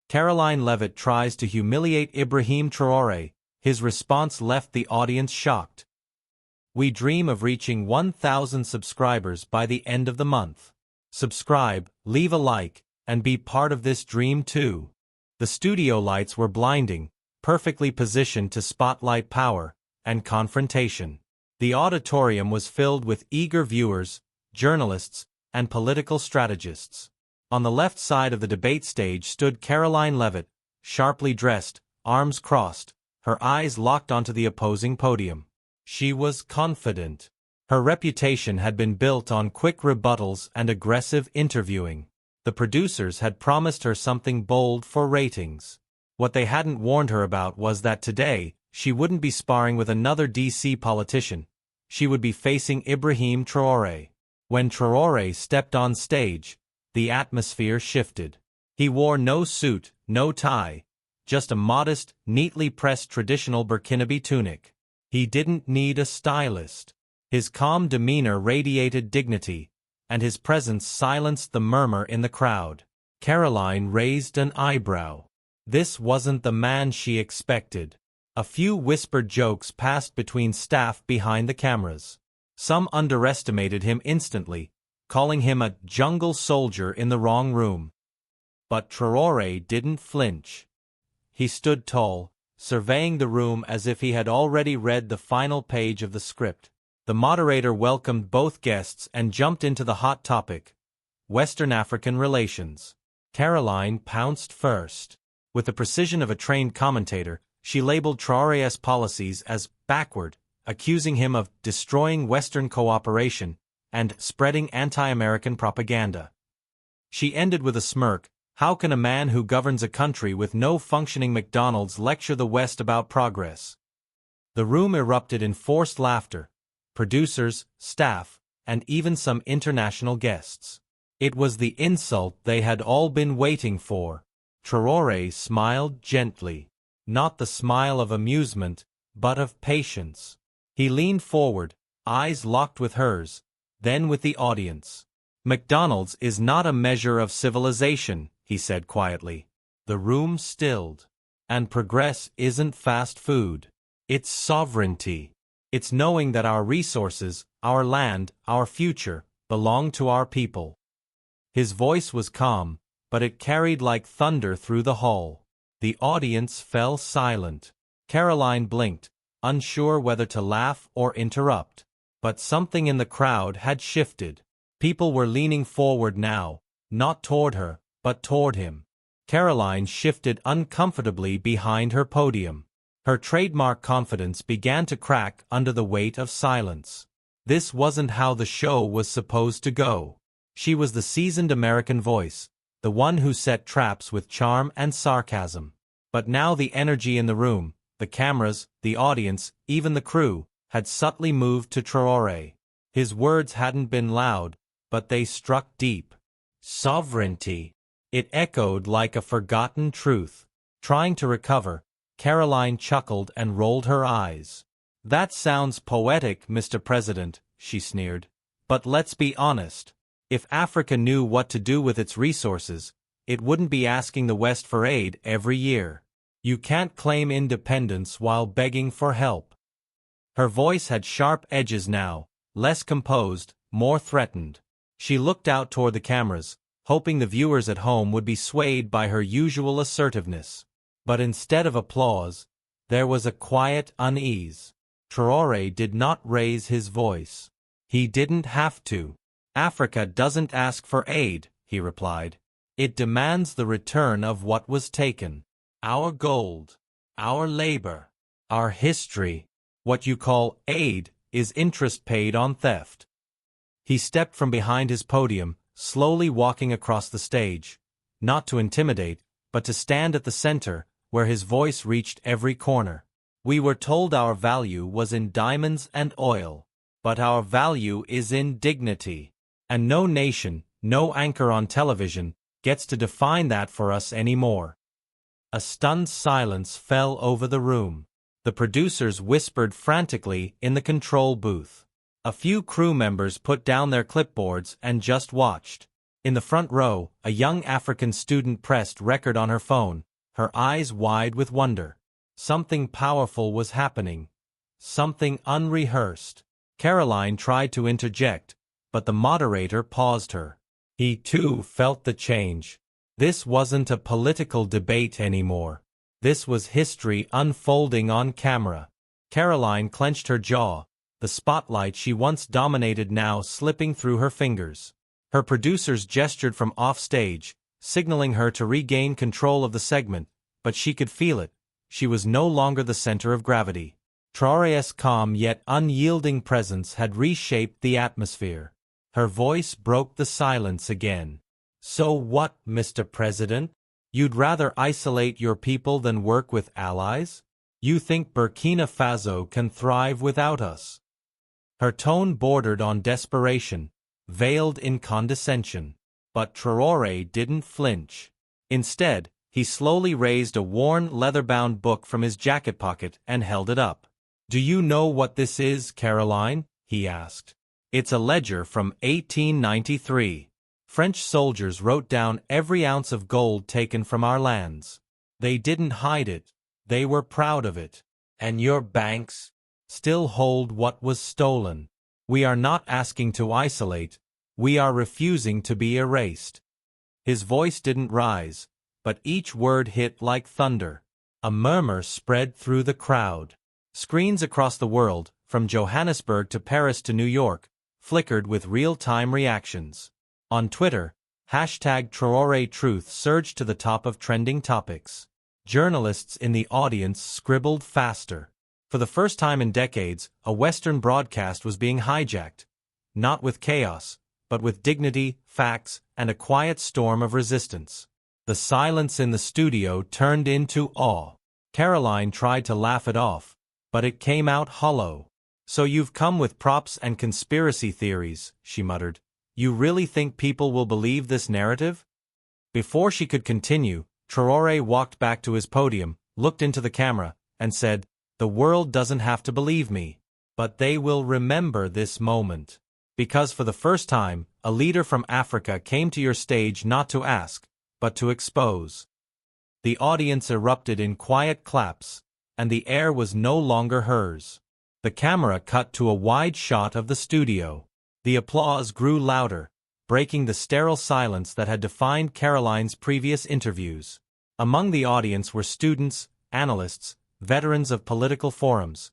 Karoline Leavitt tries to humiliate Ibrahim Traoré. His response left the audience shocked. We dream of reaching 1,000 subscribers by the end of the month. Subscribe, leave a like, and be part of this dream too. The studio lights were blinding, perfectly positioned to spotlight power and confrontation. The auditorium was filled with eager viewers, journalists, and political strategists. On the left side of the debate stage stood Karoline Leavitt, sharply dressed, arms crossed, her eyes locked onto the opposing podium. She was confident. Her reputation had been built on quick rebuttals and aggressive interviewing. The producers had promised her something bold for ratings. What they hadn't warned her about was that today, she wouldn't be sparring with another DC politician. She would be facing Ibrahim Traoré. When Traoré stepped on stage, the atmosphere shifted. He wore no suit, no tie, just a modest, neatly pressed traditional Burkinabe tunic. He didn't need a stylist. His calm demeanor radiated dignity, and his presence silenced the murmur in the crowd. Karoline raised an eyebrow. This wasn't the man she expected. A few whispered jokes passed between staff behind the cameras. Some underestimated him instantly, calling him a jungle soldier in the wrong room. But Traoré didn't flinch. He stood tall, surveying the room as if he had already read the final page of the script. The moderator welcomed both guests and jumped into the hot topic: Western African relations. Karoline pounced first. With the precision of a trained commentator, she labeled Traoré's policies as backward, accusing him of destroying Western cooperation and spreading anti-American propaganda. She ended with a smirk. How can a man who governs a country with no functioning McDonald's lecture the West about progress? The room erupted in forced laughter. Producers, staff, and even some international guests. It was the insult they had all been waiting for. Traoré smiled gently. Not the smile of amusement, but of patience. He leaned forward, eyes locked with hers, then with the audience. McDonald's is not a measure of civilization, he said quietly. The room stilled. And progress isn't fast food. It's sovereignty. It's knowing that our resources, our land, our future, belong to our people. His voice was calm, but it carried like thunder through the hall. The audience fell silent. Karoline blinked, unsure whether to laugh or interrupt. But something in the crowd had shifted. People were leaning forward now, not toward her, but toward him. Karoline shifted uncomfortably behind her podium. Her trademark confidence began to crack under the weight of silence. This wasn't how the show was supposed to go. She was the seasoned American voice, the one who set traps with charm and sarcasm. But now the energy in the room, the cameras, the audience, even the crew, had subtly moved to Traoré. His words hadn't been loud, but they struck deep. Sovereignty. It echoed like a forgotten truth. Trying to recover, Karoline chuckled and rolled her eyes. That sounds poetic, Mr. President, she sneered. But let's be honest. If Africa knew what to do with its resources, it wouldn't be asking the West for aid every year. You can't claim independence while begging for help. Her voice had sharp edges now, less composed, more threatened. She looked out toward the cameras, hoping the viewers at home would be swayed by her usual assertiveness. But instead of applause, there was a quiet unease. Traoré did not raise his voice. He didn't have to. Africa doesn't ask for aid, he replied. It demands the return of what was taken. Our gold, our labor, our history. What you call aid is interest paid on theft. He stepped from behind his podium, slowly walking across the stage, not to intimidate, but to stand at the center, where his voice reached every corner. We were told our value was in diamonds and oil, but our value is in dignity. And no nation, no anchor on television, gets to define that for us anymore. A stunned silence fell over the room. The producers whispered frantically in the control booth. A few crew members put down their clipboards and just watched. In the front row, a young African student pressed record on her phone, her eyes wide with wonder. Something powerful was happening. Something unrehearsed. Karoline tried to interject, but the moderator paused her. He too felt the change. This wasn't a political debate anymore. This was history unfolding on camera. Karoline clenched her jaw, the spotlight she once dominated now slipping through her fingers. Her producers gestured from offstage, signaling her to regain control of the segment, but she could feel it. She was no longer the center of gravity. Traoré's calm yet unyielding presence had reshaped the atmosphere. Her voice broke the silence again. So what, Mr. President? You'd rather isolate your people than work with allies? You think Burkina Faso can thrive without us? Her tone bordered on desperation, veiled in condescension. But Traoré didn't flinch. Instead, he slowly raised a worn leather-bound book from his jacket pocket and held it up. Do you know what this is, Karoline? He asked. It's a ledger from 1893. French soldiers wrote down every ounce of gold taken from our lands. They didn't hide it. They were proud of it. And your banks still hold what was stolen. We are not asking to isolate. We are refusing to be erased. His voice didn't rise, but each word hit like thunder. A murmur spread through the crowd. Screens across the world, from Johannesburg to Paris to New York, flickered with real-time reactions. On Twitter, #TraoréTruth surged to the top of trending topics. Journalists in the audience scribbled faster. For the first time in decades, a Western broadcast was being hijacked. Not with chaos, but with dignity, facts, and a quiet storm of resistance. The silence in the studio turned into awe. Karoline tried to laugh it off, but it came out hollow. So you've come with props and conspiracy theories, she muttered. You really think people will believe this narrative? Before she could continue, Traoré walked back to his podium, looked into the camera, and said, The world doesn't have to believe me, but they will remember this moment. Because for the first time, a leader from Africa came to your stage not to ask, but to expose. The audience erupted in quiet claps, and the air was no longer hers. The camera cut to a wide shot of the studio. The applause grew louder, breaking the sterile silence that had defined Karoline's previous interviews. Among the audience were students, analysts, veterans of political forums.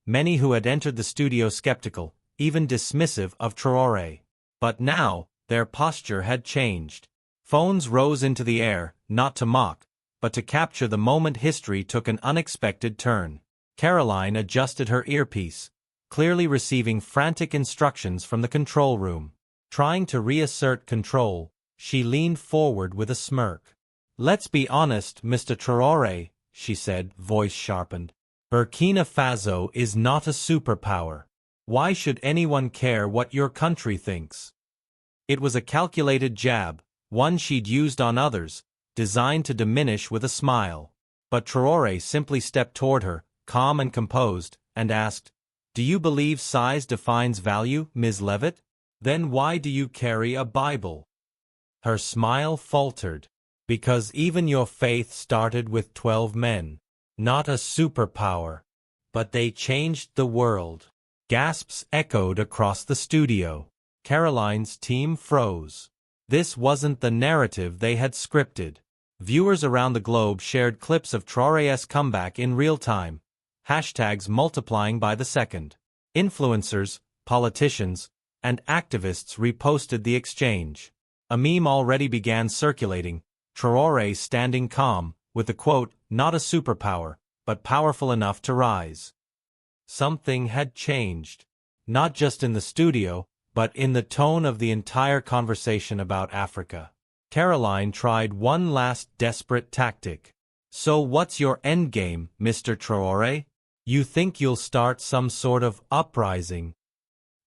Many who had entered the studio skeptical, even dismissive of Traoré. But now, their posture had changed. Phones rose into the air, not to mock, but to capture the moment history took an unexpected turn. Karoline adjusted her earpiece, clearly receiving frantic instructions from the control room. Trying to reassert control, she leaned forward with a smirk. Let's be honest, Mr. Traoré, she said, voice sharpened. Burkina Faso is not a superpower. Why should anyone care what your country thinks? It was a calculated jab, one she'd used on others, designed to diminish with a smile. But Traoré simply stepped toward her, calm and composed, and asked, Do you believe size defines value, Ms. Leavitt? Then why do you carry a Bible? Her smile faltered. Because even your faith started with 12 men. Not a superpower. But they changed the world. Gasps echoed across the studio. Karoline's team froze. This wasn't the narrative they had scripted. Viewers around the globe shared clips of Traoré's comeback in real time, hashtags multiplying by the second. Influencers, politicians, and activists reposted the exchange. A meme already began circulating, Traoré standing calm, with the quote, Not a superpower, but powerful enough to rise. Something had changed. Not just in the studio, but in the tone of the entire conversation about Africa. Karoline tried one last desperate tactic. So what's your endgame, Mr. Traoré? You think you'll start some sort of uprising?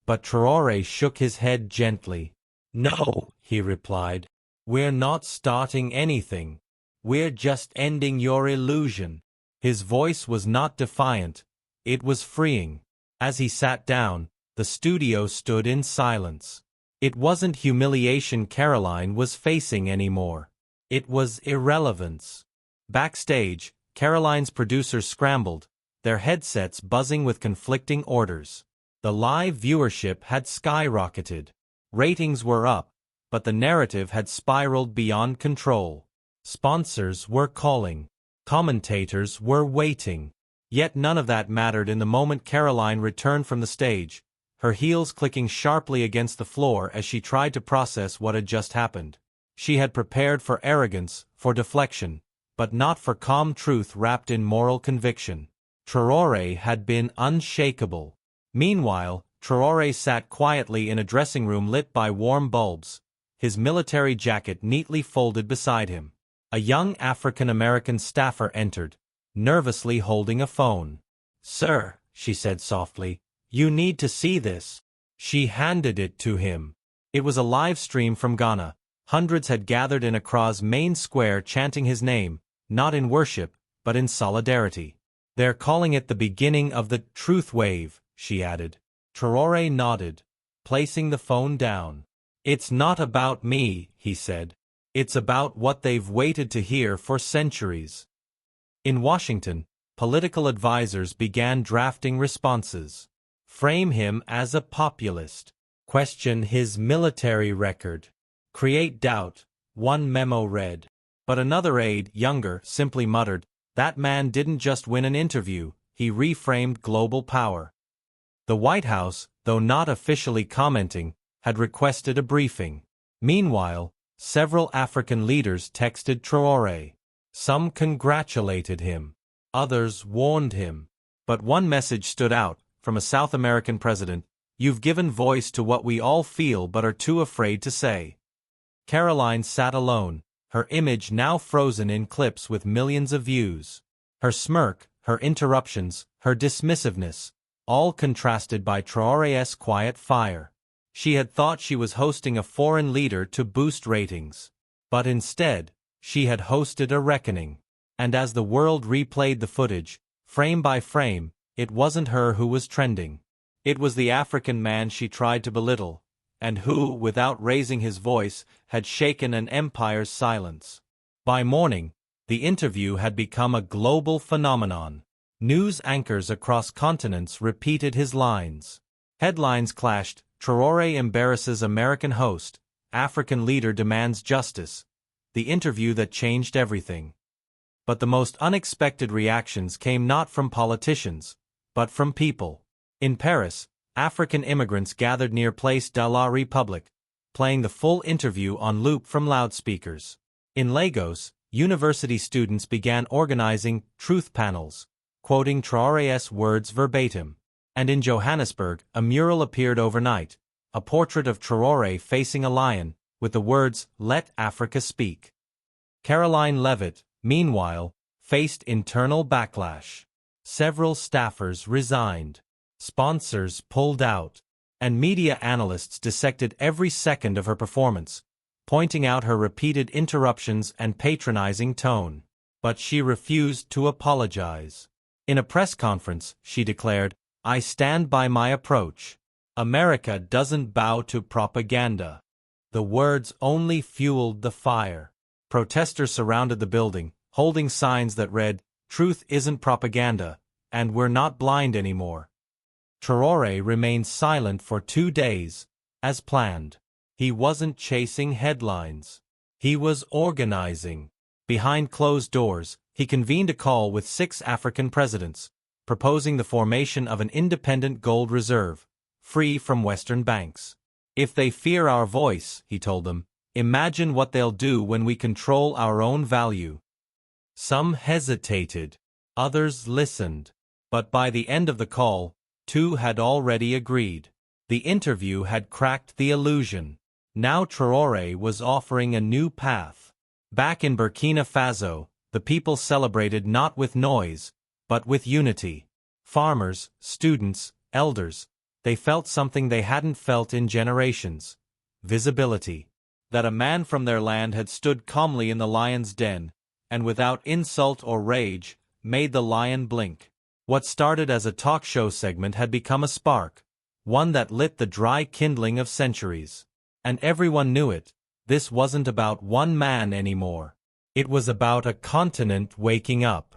But Traoré shook his head gently. No, he replied. We're not starting anything. We're just ending your illusion. His voice was not defiant. It was freeing. As he sat down, the studio stood in silence. It wasn't humiliation Karoline was facing anymore. It was irrelevance. Backstage, Karoline's producers scrambled, their headsets buzzing with conflicting orders. The live viewership had skyrocketed. Ratings were up, but the narrative had spiraled beyond control. Sponsors were calling. Commentators were waiting. Yet none of that mattered in the moment Karoline returned from the stage, her heels clicking sharply against the floor as she tried to process what had just happened. She had prepared for arrogance, for deflection, but not for calm truth wrapped in moral conviction. Traoré had been unshakable. Meanwhile, Traoré sat quietly in a dressing room lit by warm bulbs, his military jacket neatly folded beside him. A young African-American staffer entered, nervously holding a phone. "Sir," she said softly, "you need to see this." She handed it to him. It was a live stream from Ghana. Hundreds had gathered in Accra's main square chanting his name, not in worship, but in solidarity. "They're calling it the beginning of the truth wave," she added. Traoré nodded, placing the phone down. "It's not about me," he said. "It's about what they've waited to hear for centuries." In Washington, political advisors began drafting responses. Frame him as a populist. Question his military record. Create doubt, one memo read. But another aide, younger, simply muttered, "That man didn't just win an interview, he reframed global power." The White House, though not officially commenting, had requested a briefing. Meanwhile, several African leaders texted Traoré. Some congratulated him. Others warned him. But one message stood out, from a South American president: "You've given voice to what we all feel but are too afraid to say." Karoline sat alone, her image now frozen in clips with millions of views. Her smirk, her interruptions, her dismissiveness, all contrasted by Traoré's quiet fire. She had thought she was hosting a foreign leader to boost ratings. But instead, she had hosted a reckoning. And as the world replayed the footage, frame by frame, it wasn't her who was trending. It was the African man she tried to belittle, and who, without raising his voice, had shaken an empire's silence. By morning, the interview had become a global phenomenon. News anchors across continents repeated his lines. Headlines clashed: Traoré embarrasses American host, African leader demands justice. The interview that changed everything. But the most unexpected reactions came not from politicians, but from people. In Paris, African immigrants gathered near Place de la République, playing the full interview on loop from loudspeakers. In Lagos, university students began organizing truth panels, quoting Traoré's words verbatim. And in Johannesburg, a mural appeared overnight, a portrait of Traoré facing a lion, with the words, "Let Africa speak." Karoline Leavitt, meanwhile, faced internal backlash. Several staffers resigned. Sponsors pulled out. And media analysts dissected every second of her performance, pointing out her repeated interruptions and patronizing tone. But she refused to apologize. In a press conference, she declared, "I stand by my approach. America doesn't bow to propaganda." The words only fueled the fire. Protesters surrounded the building, holding signs that read, "Truth isn't propaganda," and "We're not blind anymore." Traoré remained silent for 2 days, as planned. He wasn't chasing headlines. He was organizing. Behind closed doors, he convened a call with 6 African presidents, proposing the formation of an independent gold reserve, free from Western banks. "If they fear our voice," he told them, "imagine what they'll do when we control our own value." Some hesitated. Others listened. But by the end of the call, 2 had already agreed. The interview had cracked the illusion. Now Traoré was offering a new path. Back in Burkina Faso, the people celebrated not with noise, but with unity. Farmers, students, elders, they felt something they hadn't felt in generations: visibility. That a man from their land had stood calmly in the lion's den, and without insult or rage, made the lion blink. What started as a talk show segment had become a spark, one that lit the dry kindling of centuries. And everyone knew it. This wasn't about one man anymore. It was about a continent waking up.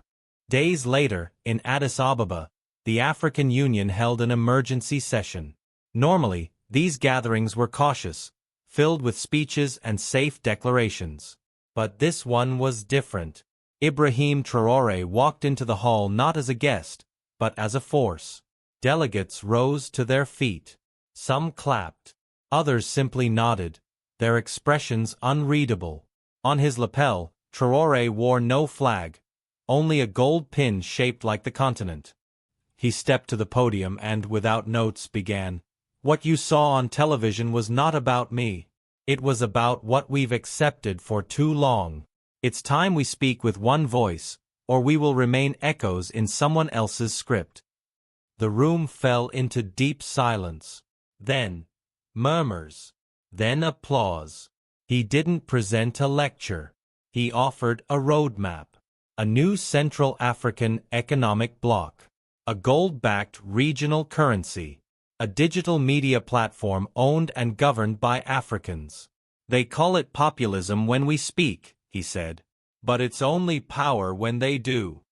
Days later, in Addis Ababa, the African Union held an emergency session. Normally, these gatherings were cautious, filled with speeches and safe declarations. But this one was different. Ibrahim Traoré walked into the hall not as a guest, but as a force. Delegates rose to their feet. Some clapped. Others simply nodded, their expressions unreadable. On his lapel, Traoré wore no flag, only a gold pin shaped like the continent. He stepped to the podium and, without notes, began, "What you saw on television was not about me. It was about what we've accepted for too long. It's time we speak with one voice, or we will remain echoes in someone else's script." The room fell into deep silence. Then, murmurs. Then applause. He didn't present a lecture. He offered a roadmap. A new Central African economic bloc. A gold-backed regional currency. A digital media platform owned and governed by Africans. "They call it populism when we speak," he said. "But it's only power when they do."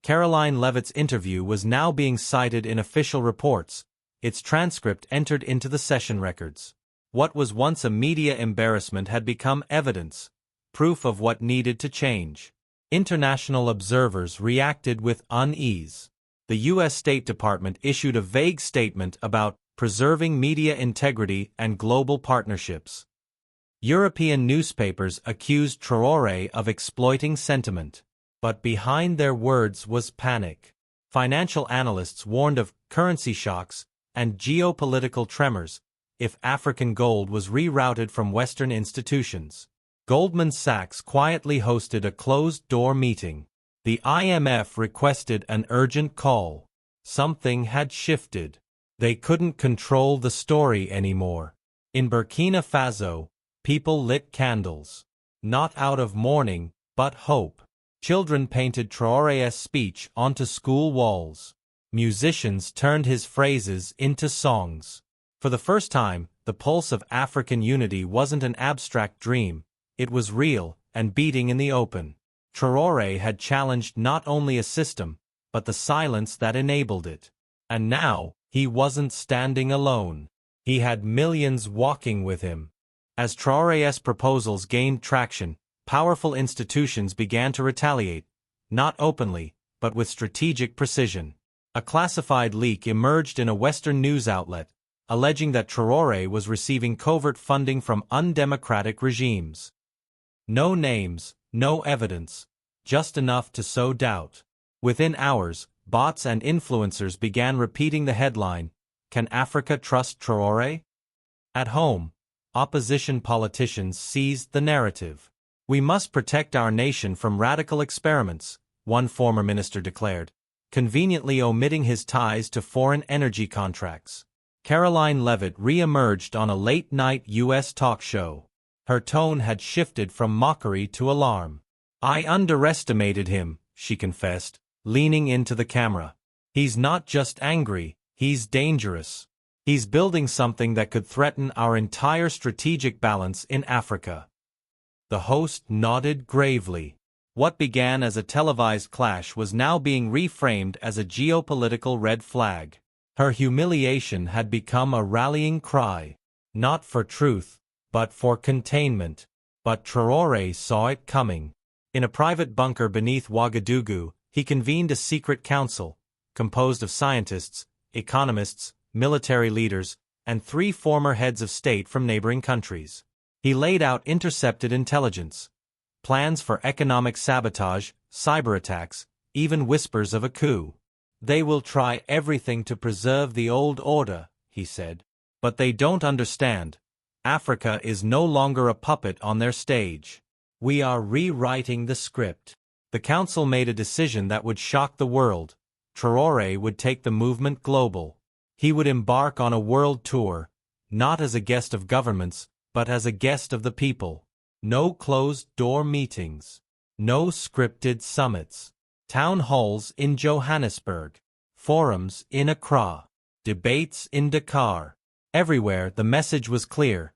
Karoline Leavitt's interview was now being cited in official reports, its transcript entered into the session records. What was once a media embarrassment had become evidence, proof of what needed to change. International observers reacted with unease. The U.S. State Department issued a vague statement about preserving media integrity and global partnerships. European newspapers accused Traoré of exploiting sentiment. But behind their words was panic. Financial analysts warned of currency shocks and geopolitical tremors if African gold was rerouted from Western institutions. Goldman Sachs quietly hosted a closed-door meeting. The IMF requested an urgent call. Something had shifted. They couldn't control the story anymore. In Burkina Faso, people lit candles. Not out of mourning, but hope. Children painted Traoré's speech onto school walls. Musicians turned his phrases into songs. For the first time, the pulse of African unity wasn't an abstract dream. It was real and beating in the open. Traoré had challenged not only a system, but the silence that enabled it. And now, he wasn't standing alone. He had millions walking with him. As Traoré's proposals gained traction, powerful institutions began to retaliate, not openly, but with strategic precision. A classified leak emerged in a Western news outlet, alleging that Traoré was receiving covert funding from undemocratic regimes. No names, no evidence, just enough to sow doubt. Within hours, bots and influencers began repeating the headline, "Can Africa trust Traoré?" At home, opposition politicians seized the narrative. "We must protect our nation from radical experiments," one former minister declared, conveniently omitting his ties to foreign energy contracts. Karoline Leavitt re-emerged on a late-night U.S. talk show. Her tone had shifted from mockery to alarm. "I underestimated him," she confessed, leaning into the camera. "He's not just angry, he's dangerous. He's building something that could threaten our entire strategic balance in Africa." The host nodded gravely. What began as a televised clash was now being reframed as a geopolitical red flag. Her humiliation had become a rallying cry, not for truth, but for containment. But Traoré saw it coming. In a private bunker beneath Ouagadougou, he convened a secret council, composed of scientists, economists, military leaders, and 3 former heads of state from neighboring countries. He laid out intercepted intelligence, plans for economic sabotage, cyber attacks, even whispers of a coup. "They will try everything to preserve the old order," he said. "But they don't understand. Africa is no longer a puppet on their stage. We are rewriting the script." The council made a decision that would shock the world. Traoré would take the movement global. He would embark on a world tour, not as a guest of governments, but as a guest of the people. No closed-door meetings. No scripted summits. Town halls in Johannesburg. Forums in Accra. Debates in Dakar. Everywhere the message was clear.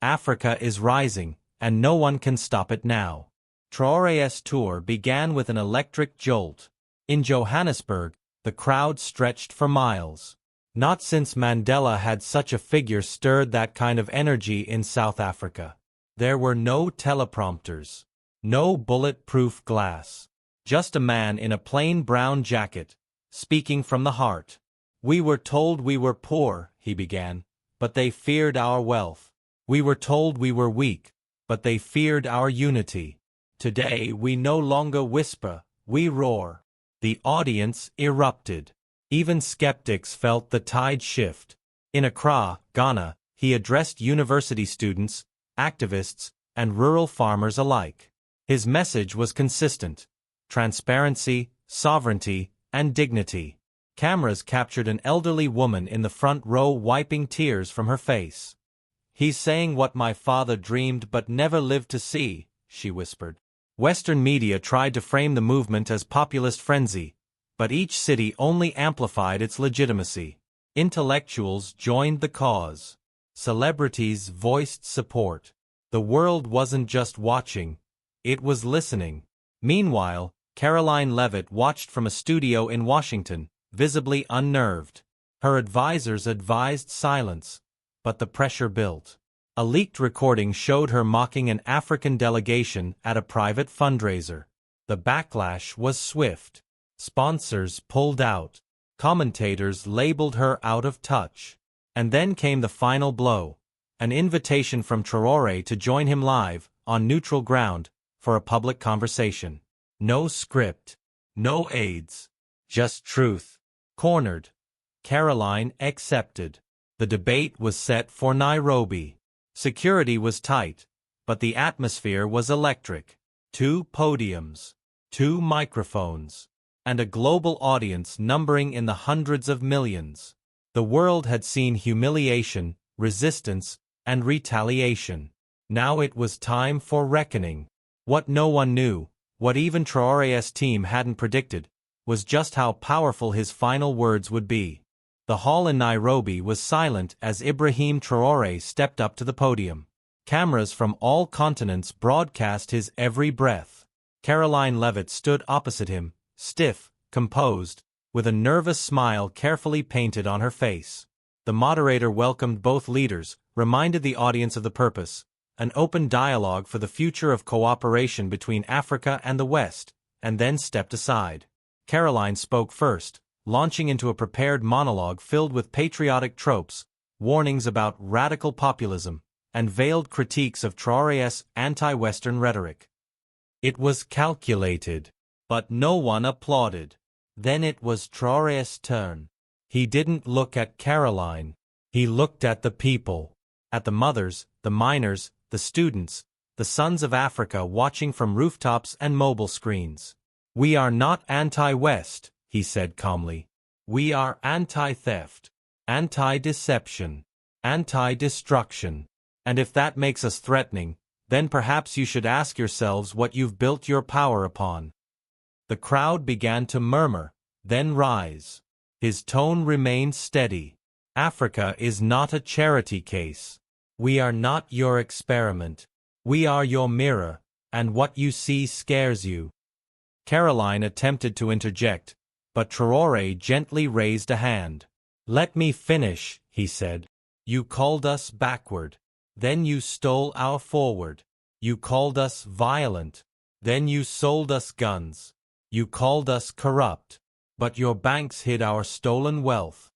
Africa is rising, and no one can stop it now. Traoré's tour began with an electric jolt. In Johannesburg, the crowd stretched for miles. Not since Mandela had such a figure stirred that kind of energy in South Africa. There were no teleprompters, no bulletproof glass. Just a man in a plain brown jacket, speaking from the heart. "We were told we were poor," he began, "but they feared our wealth. We were told we were weak, but they feared our unity. Today we no longer whisper, we roar." The audience erupted. Even skeptics felt the tide shift. In Accra, Ghana, he addressed university students, activists, and rural farmers alike. His message was consistent: transparency, sovereignty, and dignity. Cameras captured an elderly woman in the front row wiping tears from her face. "He's saying what my father dreamed but never lived to see," she whispered. Western media tried to frame the movement as populist frenzy, but each city only amplified its legitimacy. Intellectuals joined the cause. Celebrities voiced support. The world wasn't just watching, it was listening. Meanwhile, Karoline Leavitt watched from a studio in Washington, visibly unnerved. Her advisors advised silence, but the pressure built. A leaked recording showed her mocking an African delegation at a private fundraiser. The backlash was swift. Sponsors pulled out. Commentators labeled her out of touch. And then came the final blow: an invitation from Traoré to join him live, on neutral ground, for a public conversation. No script, no aides, just truth. Cornered, Karoline accepted. The debate was set for Nairobi. Security was tight, but the atmosphere was electric. 2 podiums, 2 microphones, and a global audience numbering in the hundreds of millions. The world had seen humiliation, resistance, and retaliation. Now it was time for reckoning. What no one knew, what even Traoré's team hadn't predicted, was just how powerful his final words would be. The hall in Nairobi was silent as Ibrahim Traoré stepped up to the podium. Cameras from all continents broadcast his every breath. Karoline Leavitt stood opposite him, stiff, composed, with a nervous smile carefully painted on her face. The moderator welcomed both leaders, reminded the audience of the purpose: an open dialogue for the future of cooperation between Africa and the West, and then stepped aside. Karoline spoke first, launching into a prepared monologue filled with patriotic tropes, warnings about radical populism, and veiled critiques of Traoré's anti-Western rhetoric. It was calculated, but no one applauded. Then it was Traoré's turn. He didn't look at Karoline. He looked at the people, at the mothers, the miners, the students, the sons of Africa watching from rooftops and mobile screens. "We are not anti-West," he said calmly. "We are anti-theft, anti-deception, anti-destruction. And if that makes us threatening, then perhaps you should ask yourselves what you've built your power upon." The crowd began to murmur, then rise. His tone remained steady. "Africa is not a charity case. We are not your experiment. We are your mirror, and what you see scares you." Karoline attempted to interject, but Traoré gently raised a hand. "Let me finish," he said. "You called us backward. Then you stole our forward. You called us violent. Then you sold us guns. You called us corrupt. But your banks hid our stolen wealth."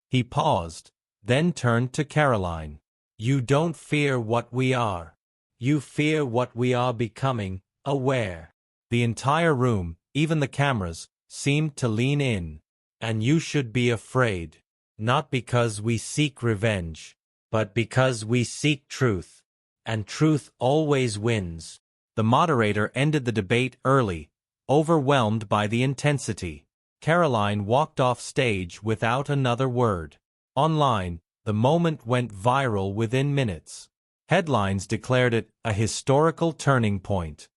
He paused, then turned to Karoline. "You don't fear what we are. You fear what we are becoming aware." The entire room, even the cameras, seemed to lean in. "And you should be afraid. Not because we seek revenge, but because we seek truth. And truth always wins." The moderator ended the debate early, overwhelmed by the intensity. Karoline walked off stage without another word. Online, the moment went viral within minutes. Headlines declared it a historical turning point.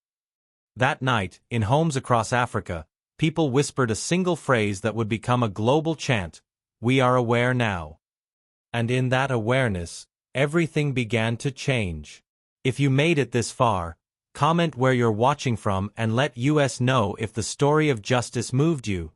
That night, in homes across Africa, people whispered a single phrase that would become a global chant: "We are aware now." And in that awareness, everything began to change. If you made it this far, comment where you're watching from and let us know if the story of justice moved you.